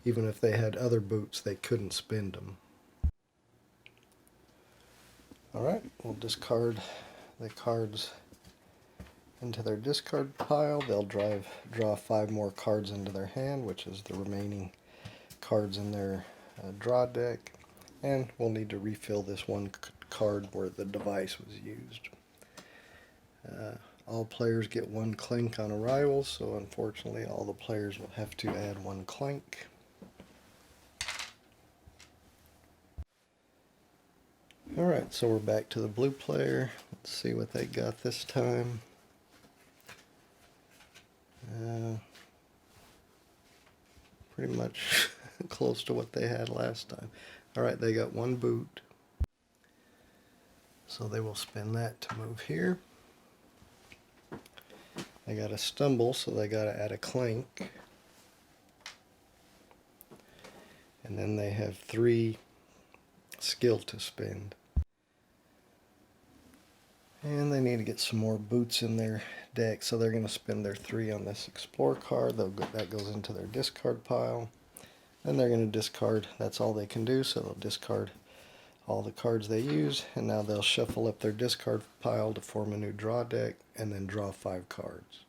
even if they had other boots, they couldn't spend them. Alright, we'll discard the cards into their discard pile. They'll draw 5 more cards into their hand, which is the remaining cards in their draw deck. And we'll need to refill this 1 card where the device was used. All players get 1 Clank on arrival, so unfortunately all the players will have to add 1 Clank. Alright, so we're back to the blue player. Let's see what they got this time. Pretty much close to what they had last time. Alright, they got 1 boot. So they will spend that to move here. They got a stumble, so they got to add a Clank. And then they have 3 skill to spend. And they need to get some more boots in their deck, so they're going to spend their 3 on this Explore card. That goes into their discard pile. Then they're going to discard, that's all they can do, so they'll discard all the cards they use, and now they'll shuffle up their discard pile to form a new draw deck, and then draw 5 cards.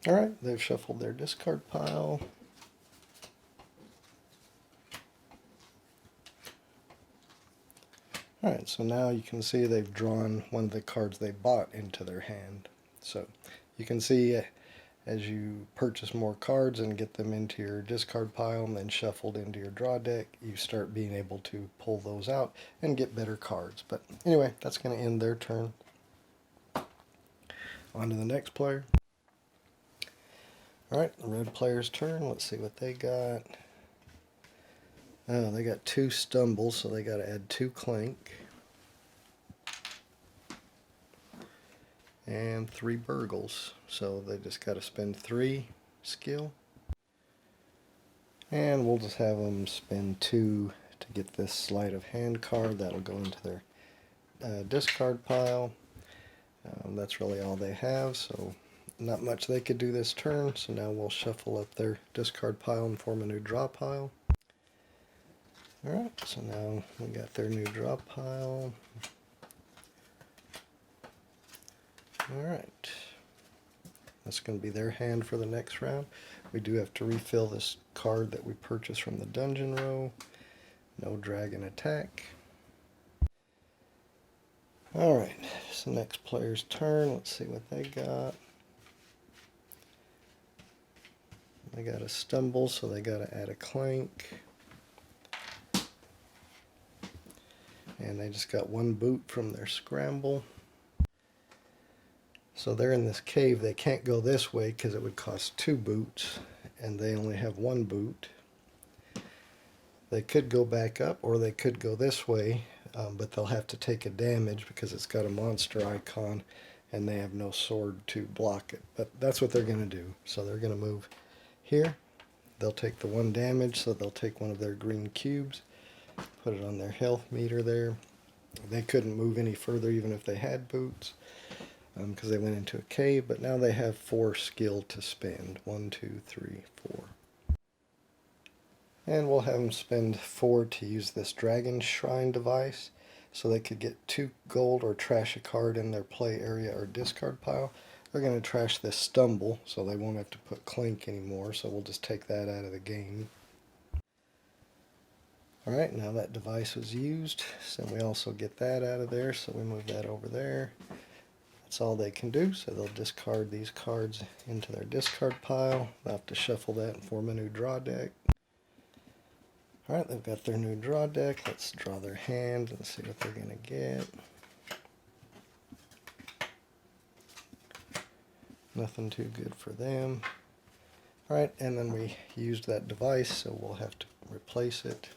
Alright, they've shuffled their discard pile. Alright, so now you can see they've drawn 1 of the cards they bought into their hand. So you can see as you purchase more cards and get them into your discard pile and then shuffled into your draw deck, you start being able to pull those out and get better cards. But anyway, that's going to end their turn. On to the next player. Alright, the red player's turn. Let's see what they got. Oh, they got 2 stumbles, so they got to add 2 clank. And 3 burgles, so they just got to spend 3 skill. And we'll just have them spend 2 to get this sleight of hand card. That'll go into their discard pile. That's really all they have, so not much they could do this turn. So now we'll shuffle up their discard pile and form a new draw pile. Alright, so now we got their new draw pile. Alright, that's going to be their hand for the next round. We do have to refill this card that we purchased from the dungeon row. No dragon attack. Alright, so next player's turn. Let's see what they got. They got a stumble, so they got to add a clank. And they just got 1 boot from their scramble. So they're in this cave. They can't go this way because it would cost 2 boots, and they only have 1 boot. They could go back up, or they could go this way, but they'll have to take a damage because it's got a monster icon, and they have no sword to block it. But that's what they're going to do. So they're going to move here. They'll take the 1 damage, so they'll take one of their green cubes, put it on their health meter there. They couldn't move any further even if they had boots, because they went into a cave, but now they have 4 skill to spend. 1, 2, 3, 4. And we'll have them spend 4 to use this dragon shrine device, so they could get 2 gold or trash a card in their play area or discard pile. They're going to trash this stumble, so they won't have to put clink anymore, so we'll just take that out of the game. Alright, now that device was used, so we also get that out of there, so we move that over there. That's all they can do, so they'll discard these cards into their discard pile. They'll have to shuffle that and form a new draw deck. Alright, they've got their new draw deck. Let's draw their hand and see what they're going to get. Nothing too good for them. Alright, and then we used that device, so we'll have to replace it.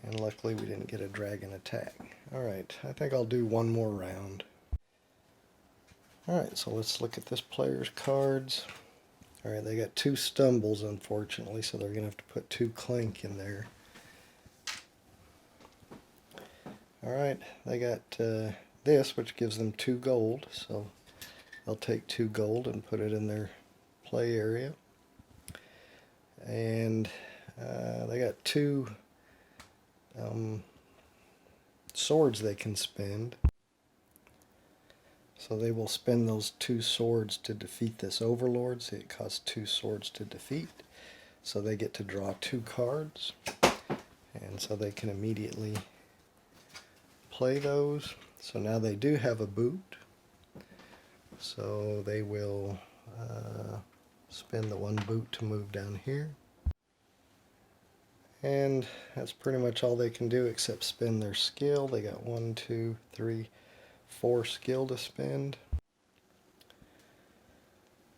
And luckily we didn't get a dragon attack. Alright, I think I'll do 1 more round. Alright, so let's look at this player's cards. Alright, they got 2 stumbles unfortunately, so they're going to have to put 2 clank in there. Alright, they got this, which gives them 2 gold, so they'll take 2 gold and put it in their play area. And they got 2 swords they can spend. So they will spend those 2 swords to defeat this overlord. See, it costs 2 swords to defeat. So they get to draw 2 cards. And so they can immediately play those. So now they do have a boot. So they will spend the 1 boot to move down here. And that's pretty much all they can do except spend their skill. They got 1, 2, 3, 4 skill to spend.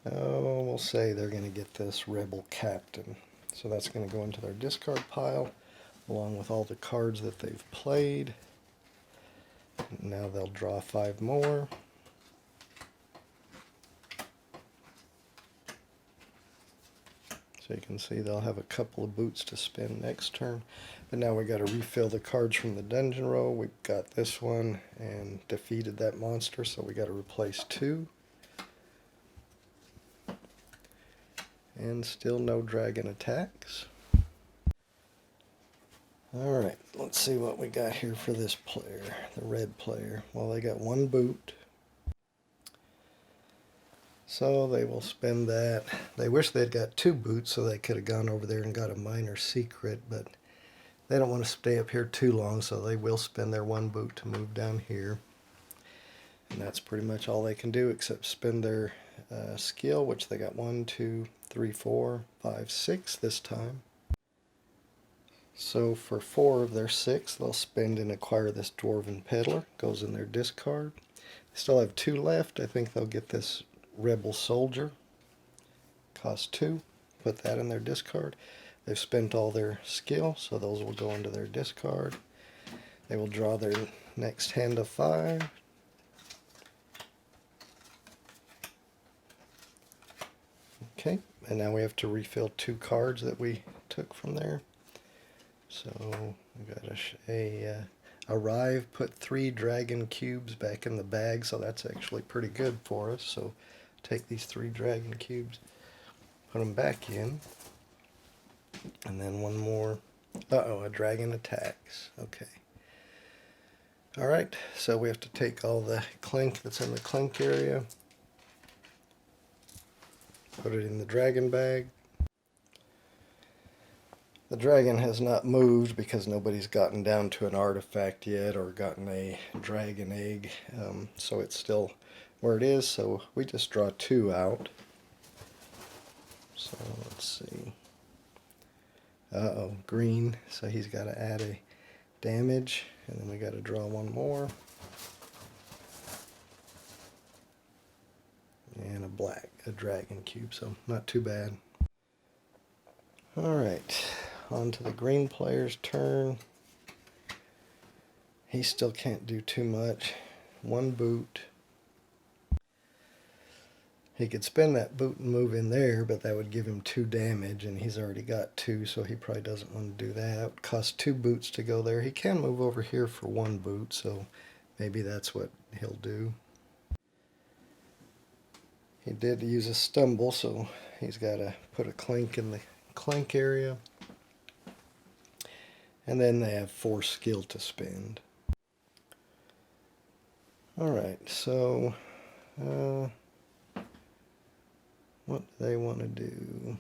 Oh, we'll say they're going to get this rebel captain. So that's going to go into their discard pile along with all the cards that they've played. Now they'll draw 5 more. So you can see they'll have a couple of boots to spend next turn. But now we got to refill the cards from the dungeon row. We've got this one and defeated that monster, so we got to replace 2. And still no dragon attacks. Alright, let's see what we got here for this player, the red player. Well, they got 1 boot. So they will spend that. They wish they'd got 2 boots so they could have gone over there and got a minor secret, but they don't want to stay up here too long, so they will spend their 1 boot to move down here. And that's pretty much all they can do except spend their skill, which they got 1, 2, 3, 4, 5, 6 this time. So for 4 of their 6, they'll spend and acquire this Dwarven Peddler. Goes in their discard. They still have 2 left. I think they'll get this Rebel Soldier. Cost 2. Put that in their discard. They've spent all their skill, so those will go into their discard. They will draw their next hand of 5. Okay, and now we have to refill 2 cards that we took from there. So we got a arrive, put 3 dragon cubes back in the bag, so that's actually pretty good for us. So take these 3 dragon cubes, put them back in, and then one more. Uh-oh, a dragon attacks. Okay. Alright, so we have to take all the Clank that's in the Clank area, put it in the dragon bag. The dragon has not moved because nobody's gotten down to an artifact yet or gotten a dragon egg, so it's still where it is, so we just draw 2 out. So let's see. Uh-oh, green, so he's got to add a damage, and then we got to draw 1 more. And a dragon cube, so not too bad. Alright, on to the green player's turn. He still can't do too much. 1 boot. He could spend that boot and move in there, but that would give him 2 damage, and he's already got 2, so he probably doesn't want to do that. It would cost 2 boots to go there. He can move over here for 1 boot, so maybe that's what he'll do. He did use a stumble, so he's got to put a Clank in the Clank area. And then they have 4 skill to spend. Alright, so what do they want to do?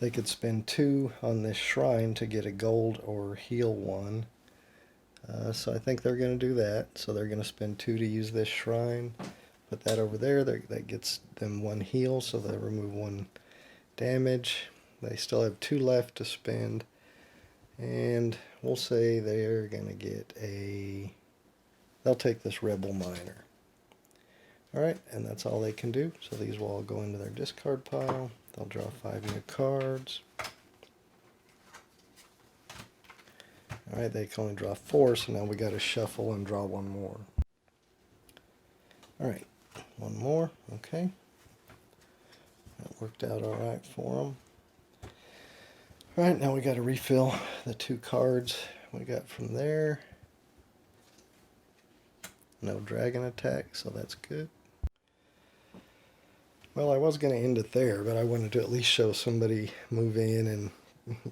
They could spend 2 on this shrine to get a gold or heal 1. So I think they're going to do that. So they're going to spend 2 to use this shrine. Put that over there. That gets them 1 heal, so they remove 1 damage. They still have 2 left to spend. And we'll say they're going to get a... They'll take this Rebel Miner. Alright, and that's all they can do. So these will all go into their discard pile. They'll draw 5 new cards. Alright, they can only draw 4, so now we got to shuffle and draw 1 more. Alright, 1 more, okay. That worked out alright for them. Alright, now we got to refill the 2 cards we got from there. No dragon attack, so that's good. Well, I was going to end it there, but I wanted to at least show somebody move in and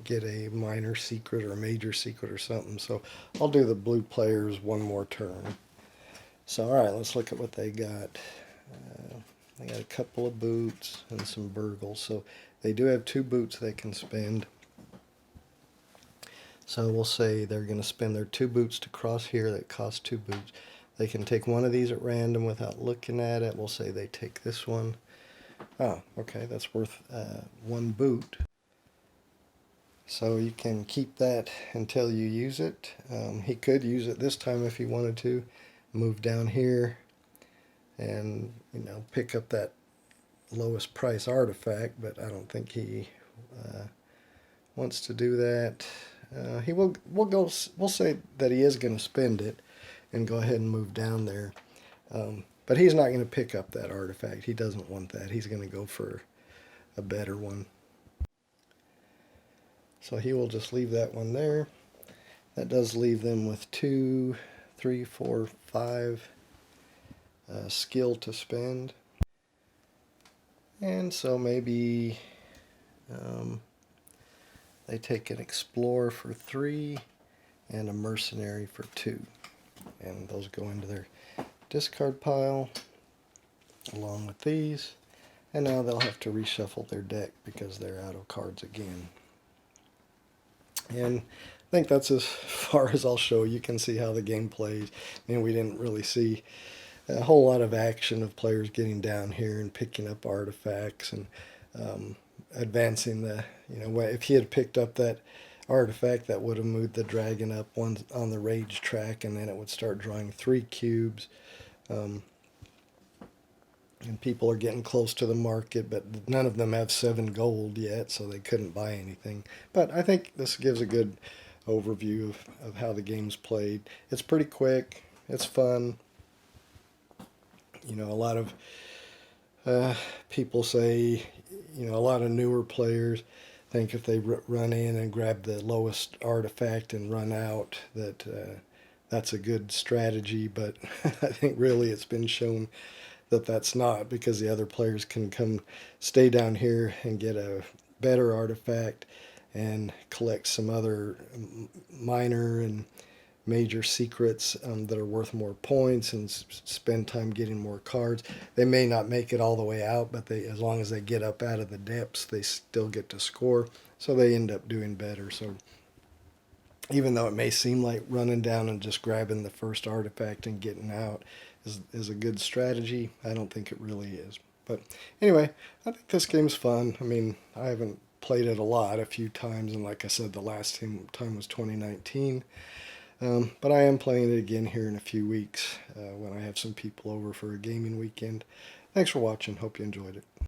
get a minor secret or a major secret or something. So I'll do the blue players 1 more turn. So alright, let's look at what they got. They got a couple of boots and some burgles. So they do have 2 boots they can spend. So we'll say they're going to spend their 2 boots to cross here that cost 2 boots. They can take one of these at random without looking at it. We'll say they take this one. Oh, okay, that's worth 1 boot. So you can keep that until you use it. He could use it this time if he wanted to. Move down here and, you know, pick up that lowest price artifact, but I don't think he wants to do that. We'll say that he is going to spend it and go ahead and move down there. But he's not going to pick up that artifact. He doesn't want that. He's going to go for a better one. So he will just leave that one there. That does leave them with 2, 3, 4, 5 skill to spend. And so maybe they take an explorer for 3 and a mercenary for 2. And those go into their discard pile along with these. And now they'll have to reshuffle their deck because they're out of cards again. And I think that's as far as I'll show. You can see how the game plays. And we didn't really see a whole lot of action of players getting down here and picking up artifacts and advancing the, if he had picked up that artifact, that would have moved the dragon up one on the rage track, and then it would start drawing 3 cubes. Um, and people are getting close to the market, but none of them have 7 gold yet, so they couldn't buy anything. But I think this gives a good overview of how the game's played. It's pretty quick. It's fun. A lot of people say, a lot of newer players think if they run in and grab the lowest artifact and run out, that that's a good strategy. But I think really it's been shown that that's not, because the other players can come stay down here and get a better artifact and collect some other minor and major secrets that are worth more points and spend time getting more cards. They may not make it all the way out, but as long as they get up out of the depths, they still get to score. So they end up doing better. So even though it may seem like running down and just grabbing the first artifact and getting out is a good strategy, I don't think it really is. But anyway, I think this game's fun. I mean, I haven't played it a few times, and like I said, the last time was 2019. But I am playing it again here in a few weeks when I have some people over for a gaming weekend. Thanks for watching. Hope you enjoyed it.